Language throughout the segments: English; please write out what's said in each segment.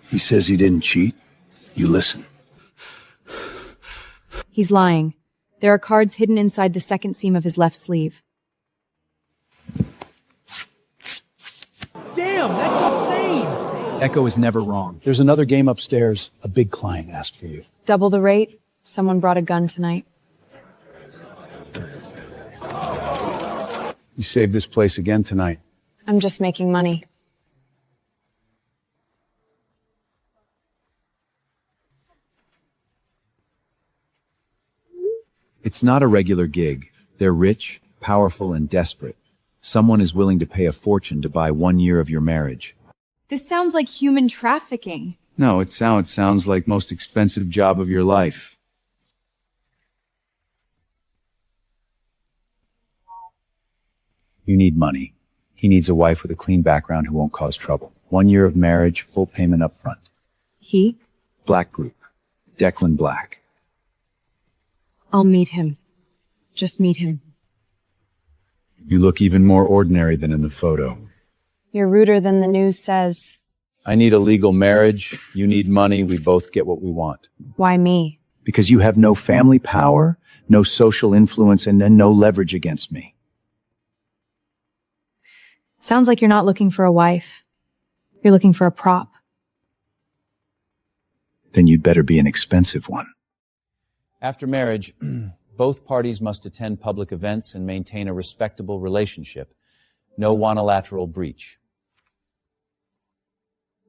He says he didn't cheat. You listen. He's lying. There are cards hidden inside the second seam of his left sleeve. Damn, that's insane! Echo is never wrong. There's another game upstairs. A big client asked for you. Double the rate. Someone brought a gun tonight. You saved this place again tonight. I'm just making money. It's not a regular gig. They're rich, powerful, and desperate. Someone is willing to pay a fortune to buy 1 year of your marriage. This sounds like human trafficking. No, it sounds like most expensive job of your life. You need money. He needs a wife with a clean background who won't cause trouble. 1 year of marriage, full payment up front. He? Black Group. Declan Black. I'll meet him. Just meet him. You look even more ordinary than in the photo. You're ruder than the news says. I need a legal marriage. You need money. We both get what we want. Why me? Because you have no family power, no social influence, and no leverage against me. Sounds like you're not looking for a wife. You're looking for a prop. Then you'd better be an expensive one. After marriage, both parties must attend public events and maintain a respectable relationship. No unilateral breach.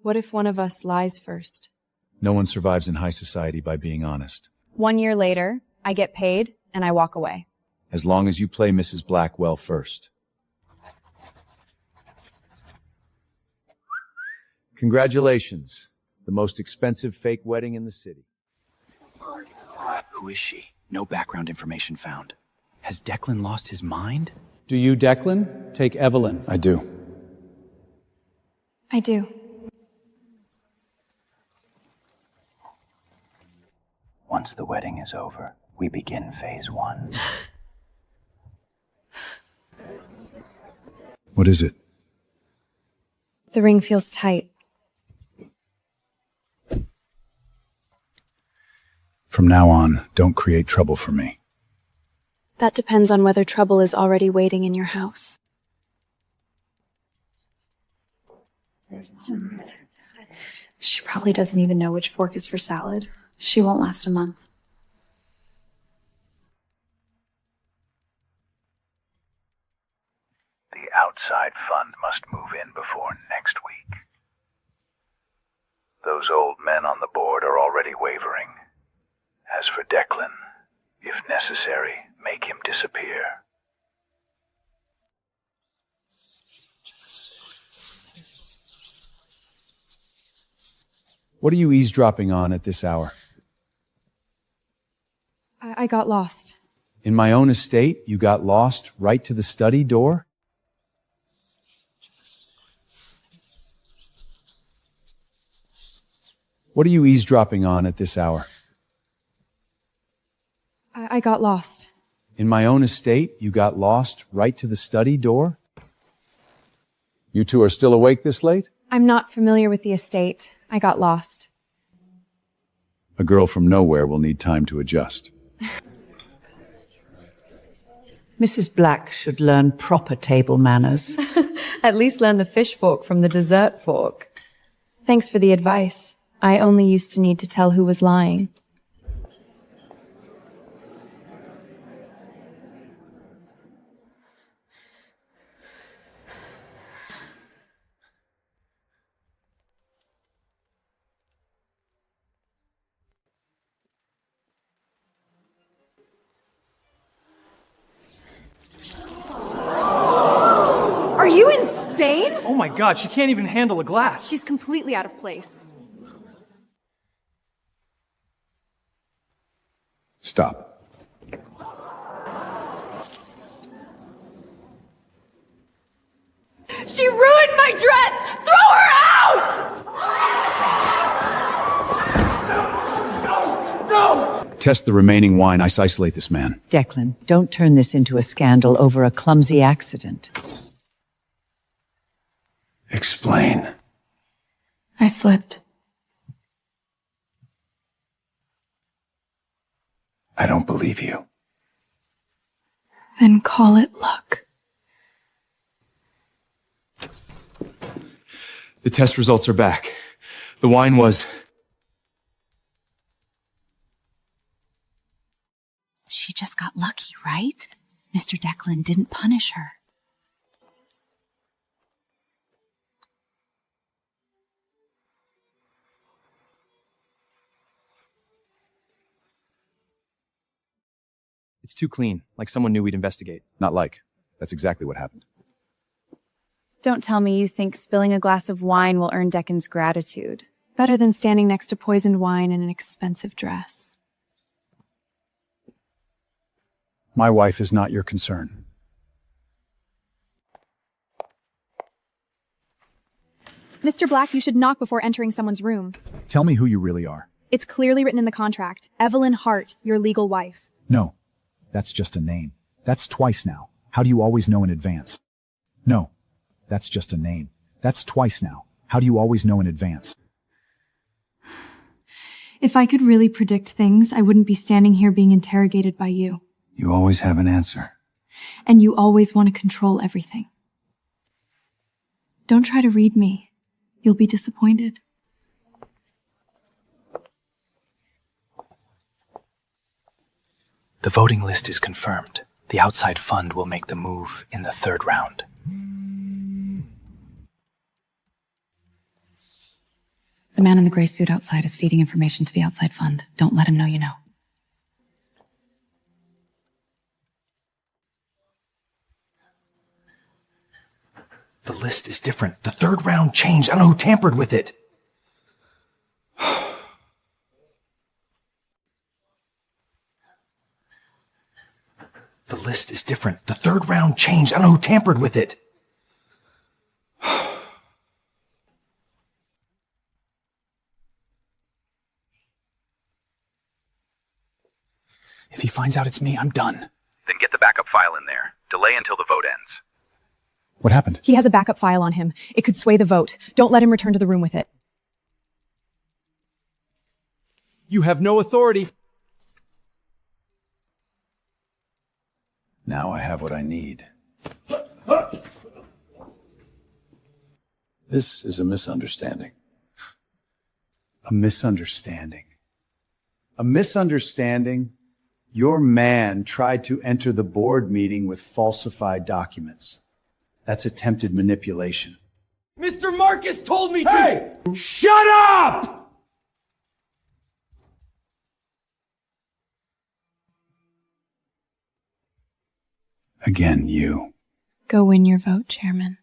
What if one of us lies first? No one survives in high society by being honest. 1 year later, I get paid and I walk away. As long as you play Mrs. Black well first. Congratulations. The most expensive fake wedding in the city. Who is she? No background information found. Has Declan lost his mind? Do you, Declan? Take Evelyn. I do. I do. Once the wedding is over, we begin phase 1. What is it? The ring feels tight. From now on, don't create trouble for me. That depends on whether trouble is already waiting in your house. She probably doesn't even know which fork is for salad. She won't last a month. The outside fund must move in before next week. Those old men on the board are already wavering. As for Declan, if necessary, make him disappear. What are you eavesdropping on at this hour? I got lost. In my own estate, you got lost right to the study door? What are you eavesdropping on at this hour? I got lost. In my own estate, you got lost right to the study door? You two are still awake this late? I'm not familiar with the estate. I got lost. A girl from nowhere will need time to adjust. Mrs. Black should learn proper table manners. At least learn the fish fork from the dessert fork. Thanks for the advice. I only used to need to tell who was lying. Are you insane? Oh my god, she can't even handle a glass. She's completely out of place. Stop. She ruined my dress! Throw her out! No! Test the remaining wine. Isolate this man. Declan, don't turn this into a scandal over a clumsy accident. Explain. I slipped. I don't believe you. Then call it luck. The test results are back. The wine was... She just got lucky, right? Mr. Declan didn't punish her. It's too clean, like someone knew we'd investigate. Not like. That's exactly what happened. Don't tell me you think spilling a glass of wine will earn Deccan's gratitude. Better than standing next to poisoned wine in an expensive dress. My wife is not your concern. Mr. Black, you should knock before entering someone's room. Tell me who you really are. It's clearly written in the contract. Evelyn Hart, your legal wife. No, that's just a name. That's twice now. How do you always know in advance? No, that's just a name. That's twice now. How do you always know in advance? If I could really predict things, I wouldn't be standing here being interrogated by you. You always have an answer. And you always want to control everything. Don't try to read me. You'll be disappointed. The voting list is confirmed. The outside fund will make the move in the 3rd round. The man in the gray suit outside is feeding information to the outside fund. Don't let him know you know. The list is different. The 3rd round changed. I don't know who tampered with it. The list is different. The 3rd round changed. I don't know who tampered with it. If he finds out it's me, I'm done. Then get the backup file in there. Delay until the vote ends. What happened? He has a backup file on him. It could sway the vote. Don't let him return to the room with it. You have no authority. Now I have what I need. This is a misunderstanding. A misunderstanding. A misunderstanding? Your man tried to enter the board meeting with falsified documents. That's attempted manipulation. Mr. Marcus told me to— Hey! Shut up! Again, you. Go win your vote, Chairman.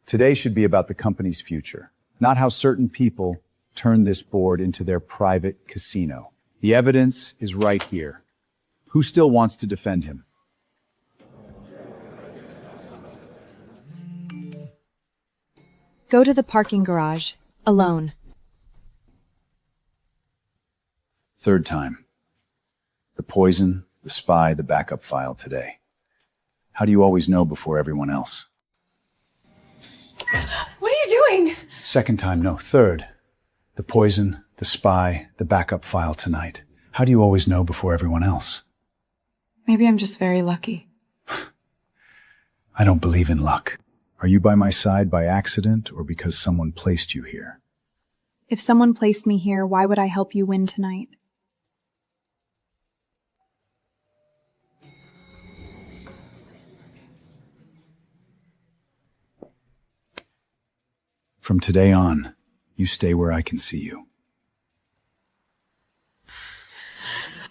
Today should be about the company's future, not how certain people turn this board into their private casino. The evidence is right here. Who still wants to defend him? Go to the parking garage. Alone. 3rd time. The poison, the spy, the backup file today. How do you always know before everyone else? What are you doing? 2nd time, no. 3rd. The poison, the spy, the backup file tonight. How do you always know before everyone else? Maybe I'm just very lucky. I don't believe in luck. Are you by my side by accident or because someone placed you here? If someone placed me here, why would I help you win tonight? From today on, you stay where I can see you.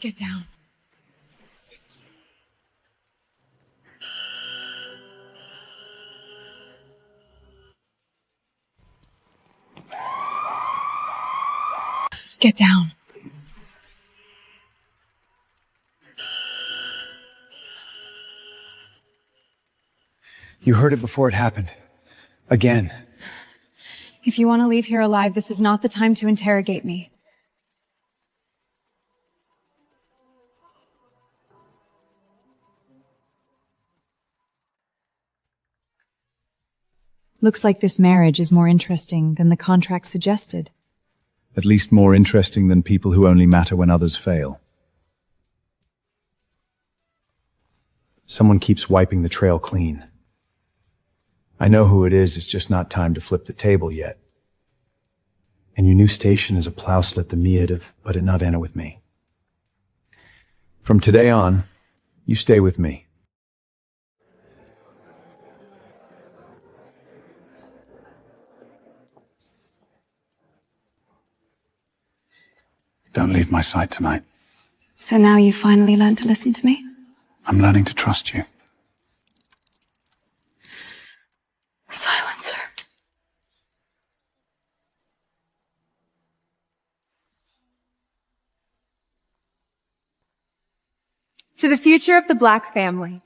Get down. Get down. You heard it before it happened. Again. If you want to leave here alive, this is not the time to interrogate me. Looks like this marriage is more interesting than the contract suggested. At least more interesting than people who only matter when others fail. Someone keeps wiping the trail clean. I know who it is, it's just not time to flip the table yet. And your new station is a plow slit the miative, but it not enter with me. From today on, you stay with me. Don't leave my side tonight. So now you finally learned to listen to me? I'm learning to trust you. Silencer. To the future of the Black family.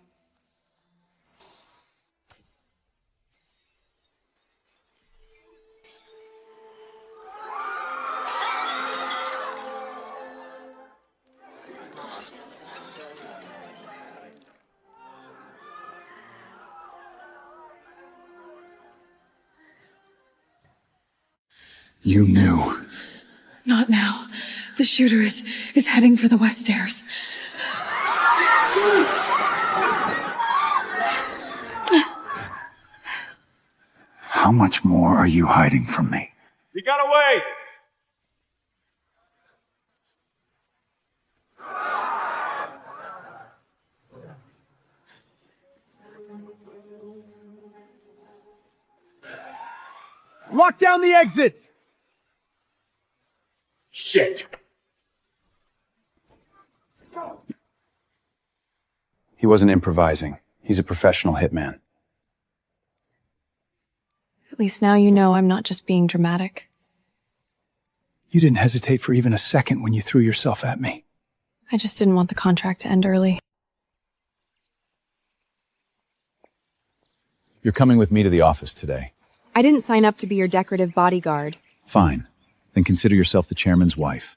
You knew. Not now. The shooter is heading for the west stairs. How much more are you hiding from me? You gotta wait! Lock down the exits! Shit! He wasn't improvising. He's a professional hitman. At least now you know I'm not just being dramatic. You didn't hesitate for even a second when you threw yourself at me. I just didn't want the contract to end early. You're coming with me to the office today. I didn't sign up to be your decorative bodyguard. Fine. Then consider yourself the chairman's wife.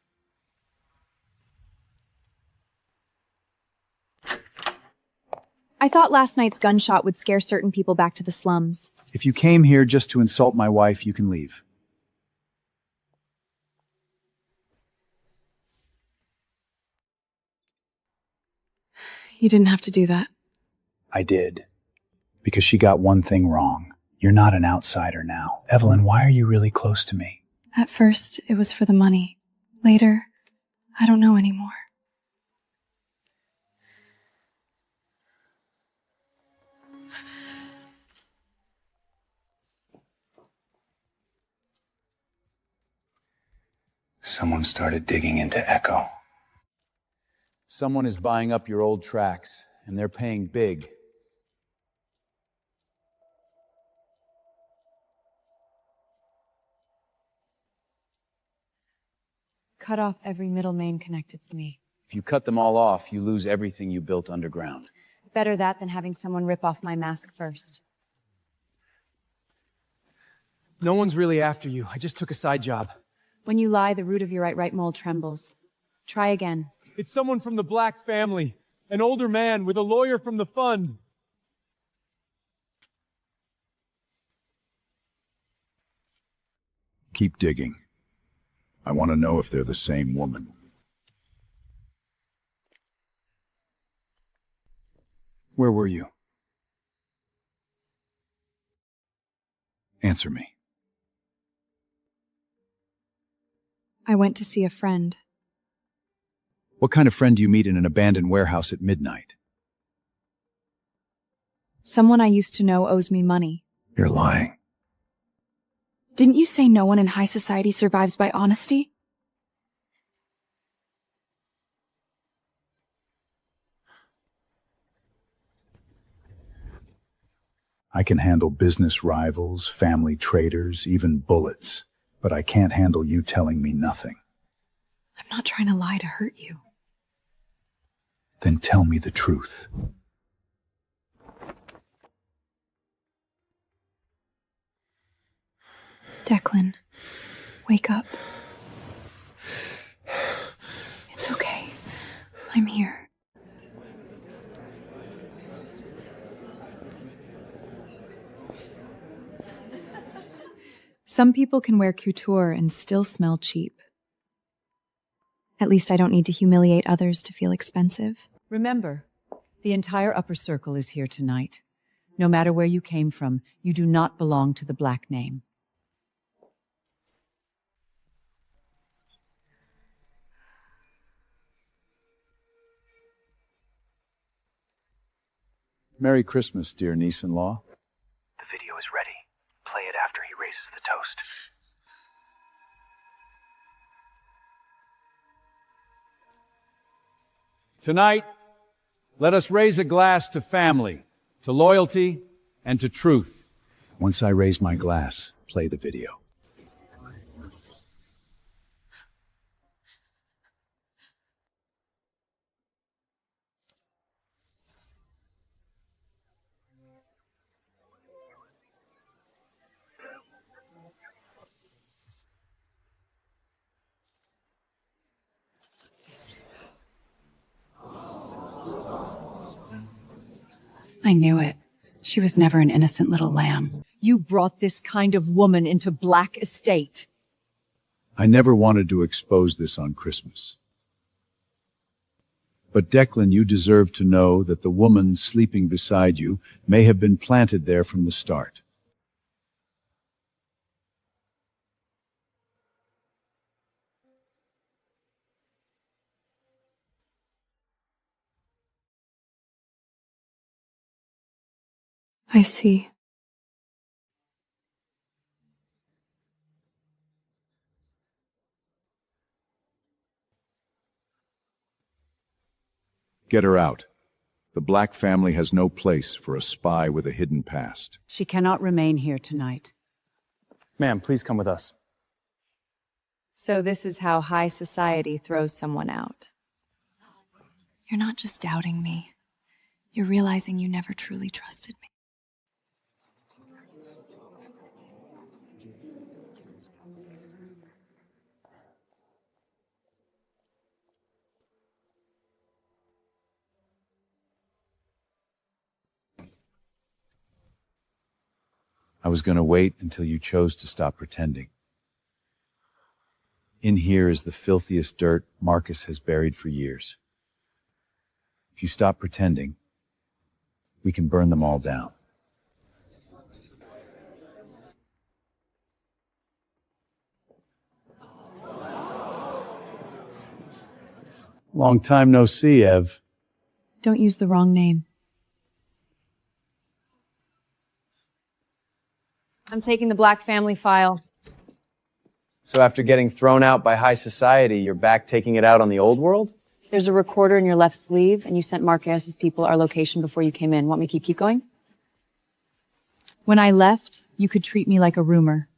I thought last night's gunshot would scare certain people back to the slums. If you came here just to insult my wife, you can leave. You didn't have to do that. I did. Because she got one thing wrong. You're not an outsider now. Evelyn, why are you really close to me? At first, it was for the money. Later, I don't know anymore. Someone started digging into Echo. Someone is buying up your old tracks, and they're paying big. Cut off every middle main connected to me. If you cut them all off, you lose everything you built underground. Better that than having someone rip off my mask first. No one's really after you. I just took a side job. When you lie, the root of your right mole trembles. Try again. It's someone from the Black family. An older man with a lawyer from the fund. Keep digging. I want to know if they're the same woman. Where were you? Answer me. I went to see a friend. What kind of friend do you meet in an abandoned warehouse at midnight? Someone I used to know owes me money. You're lying. Didn't you say no one in high society survives by honesty? I can handle business rivals, family traitors, even bullets, but I can't handle you telling me nothing. I'm not trying to lie to hurt you. Then tell me the truth. Declan, wake up. It's okay. I'm here. Some people can wear couture and still smell cheap. At least I don't need to humiliate others to feel expensive. Remember, the entire upper circle is here tonight. No matter where you came from, you do not belong to the Black name. Merry Christmas, dear niece-in-law. The video is ready. Play it after he raises the toast. Tonight, let us raise a glass to family, to loyalty, and to truth. Once I raise my glass, play the video. I knew it. She was never an innocent little lamb. You brought this kind of woman into Black Estate. I never wanted to expose this on Christmas. But Declan, you deserve to know that the woman sleeping beside you may have been planted there from the start. I see. Get her out. The Black family has no place for a spy with a hidden past. She cannot remain here tonight. Ma'am, please come with us. So this is how high society throws someone out. You're not just doubting me. You're realizing you never truly trusted me. I was going to wait until you chose to stop pretending. In here is the filthiest dirt Marcus has buried for years. If you stop pretending, we can burn them all down. Long time no see, Ev. Don't use the wrong name. I'm taking the Black family file. So after getting thrown out by high society, you're back taking it out on the old world? There's a recorder in your left sleeve, and you sent Marcus's people our location before you came in. Want me to keep going? When I left, you could treat me like a rumor.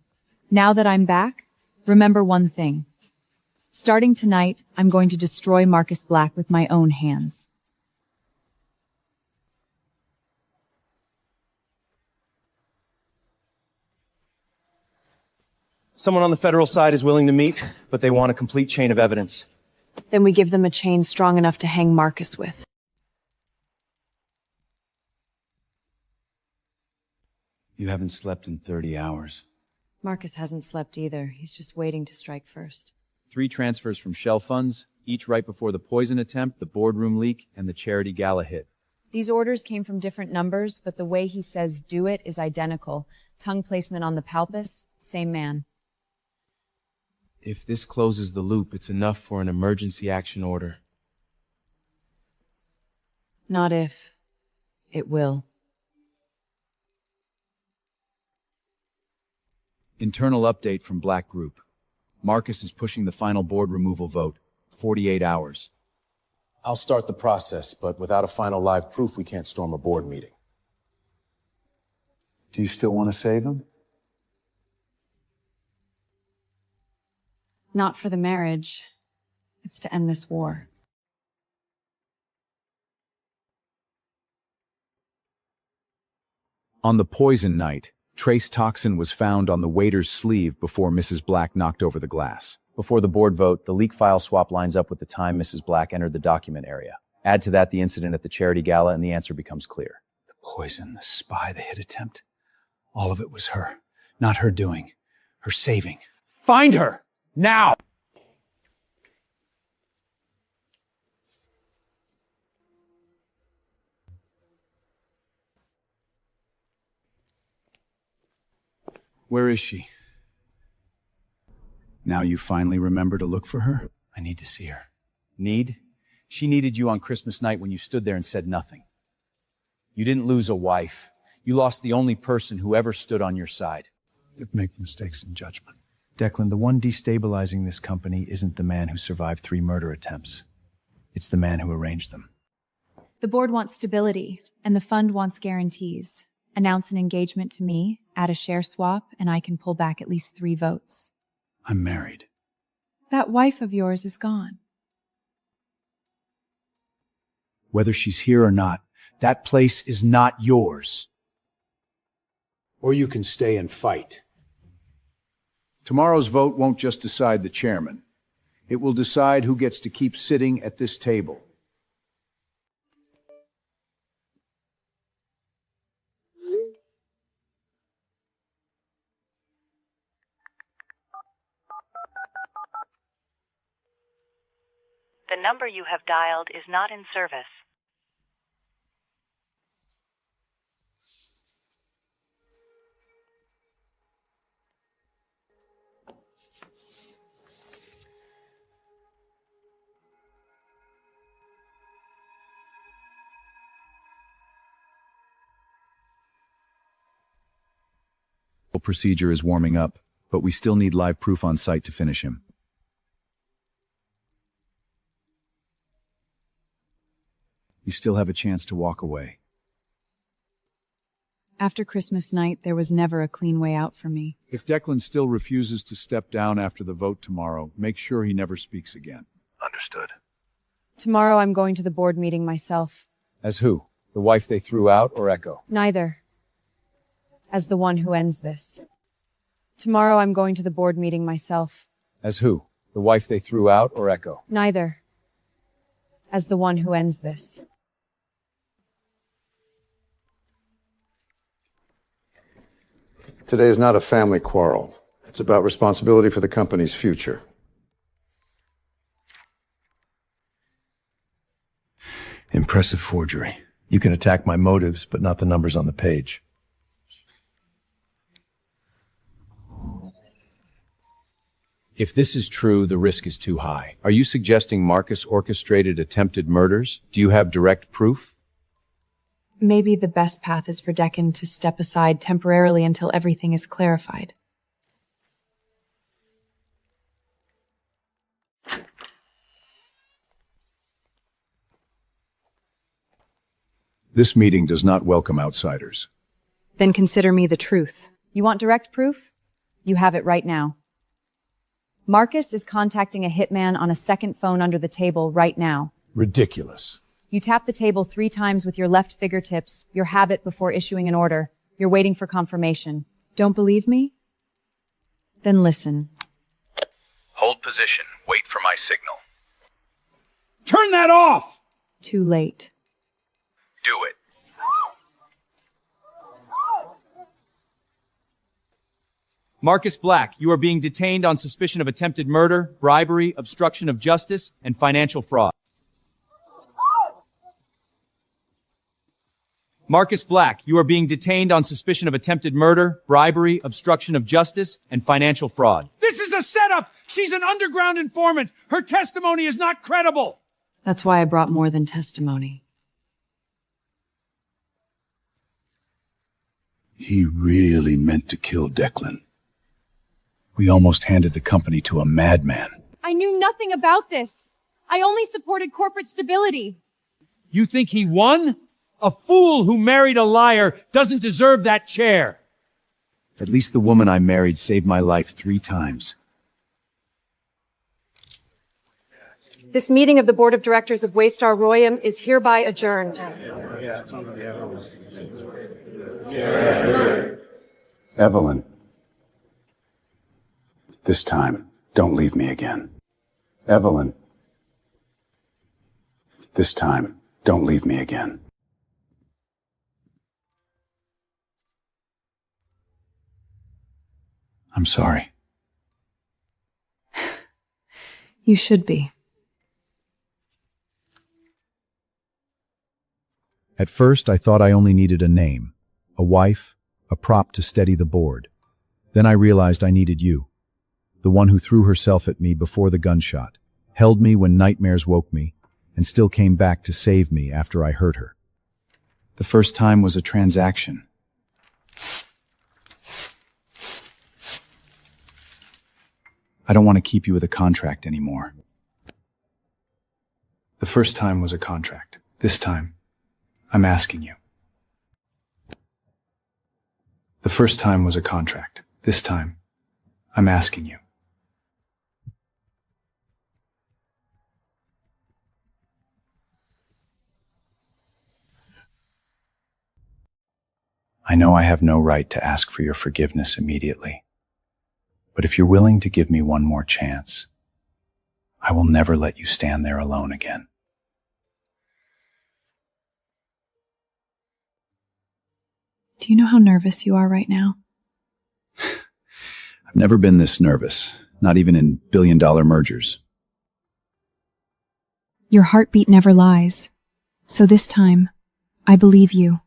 Now that I'm back, remember one thing. Starting tonight, I'm going to destroy Marcus Black with my own hands. Someone on the federal side is willing to meet, but they want a complete chain of evidence. Then we give them a chain strong enough to hang Marcus with. You haven't slept in 30 hours. Marcus hasn't slept either. He's just waiting to strike first. 3 transfers from shell funds, each right before the poison attempt, the boardroom leak, and the charity gala hit. These orders came from different numbers, but the way he says do it is identical. Tongue placement on the palpus, same man. If this closes the loop, it's enough for an emergency action order. Not if. It will. Internal update from Black Group. Marcus is pushing the final board removal vote. 48 hours. I'll start the process, but without a final live proof, we can't storm a board meeting. Do you still want to save him? Not for the marriage. It's to end this war. On the poison night, trace toxin was found on the waiter's sleeve before Mrs. Black knocked over the glass. Before the board vote, the leak file swap lines up with the time Mrs. Black entered the document area. Add to that the incident at the charity gala and the answer becomes clear. The poison, the spy, the hit attempt. All of it was her. Not her doing. Her saving. Find her! Now! Where is she? Now you finally remember to look for her? I need to see her. Need? She needed you on Christmas night when you stood there and said nothing. You didn't lose a wife. You lost the only person who ever stood on your side. You make mistakes in judgment. Declan, the one destabilizing this company isn't the man who survived 3 murder attempts. It's the man who arranged them. The board wants stability, and the fund wants guarantees. Announce an engagement to me, add a share swap, and I can pull back at least 3 votes. I'm married. That wife of yours is gone. Whether she's here or not, that place is not yours. Or you can stay and fight. Tomorrow's vote won't just decide the chairman. It will decide who gets to keep sitting at this table. The number you have dialed is not in service. Procedure is warming up, but we still need live proof on site to finish him. You still have a chance to walk away. After Christmas night, there was never a clean way out for me. If Declan still refuses to step down after the vote tomorrow, make sure he never speaks again. Understood. Tomorrow I'm going to the board meeting myself. As who? The wife they threw out or Echo? Neither. As the one who ends this. Tomorrow I'm going to the board meeting myself. As who? The wife they threw out or Echo? Neither. As the one who ends this. Today is not a family quarrel. It's about responsibility for the company's future. Impressive forgery. You can attack my motives, but not the numbers on the page. If this is true, the risk is too high. Are you suggesting Marcus orchestrated attempted murders? Do you have direct proof? Maybe the best path is for Declan to step aside temporarily until everything is clarified. This meeting does not welcome outsiders. Then consider me the truth. You want direct proof? You have it right now. Marcus is contacting a hitman on a second phone under the table right now. Ridiculous. You tap the table 3 times with your left fingertips, your habit before issuing an order. You're waiting for confirmation. Don't believe me? Then listen. Hold position. Wait for my signal. Turn that off! Too late. Do it. Marcus Black, you are being detained on suspicion of attempted murder, bribery, obstruction of justice, and financial fraud. Marcus Black, you are being detained on suspicion of attempted murder, bribery, obstruction of justice, and financial fraud. This is a setup! She's an underground informant! Her testimony is not credible! That's why I brought more than testimony. He really meant to kill Declan. We almost handed the company to a madman. I knew nothing about this. I only supported corporate stability. You think he won? A fool who married a liar doesn't deserve that chair. At least the woman I married saved my life 3 times. This meeting of the Board of Directors of Waystar Royum is hereby adjourned. Evelyn. This time, don't leave me again. Evelyn. This time, don't leave me again. I'm sorry. You should be. At first, I thought I only needed a name, a wife, a prop to steady the board. Then I realized I needed you, the one who threw herself at me before the gunshot, held me when nightmares woke me, and still came back to save me after I hurt her. The first time was a transaction. I don't want to keep you with a contract anymore. The first time was a contract. This time, I'm asking you. The first time was a contract. This time, I'm asking you. I know I have no right to ask for your forgiveness immediately, but if you're willing to give me one more chance, I will never let you stand there alone again. Do you know how nervous you are right now? I've never been this nervous, not even in billion-dollar mergers. Your heartbeat never lies. So this time, I believe you.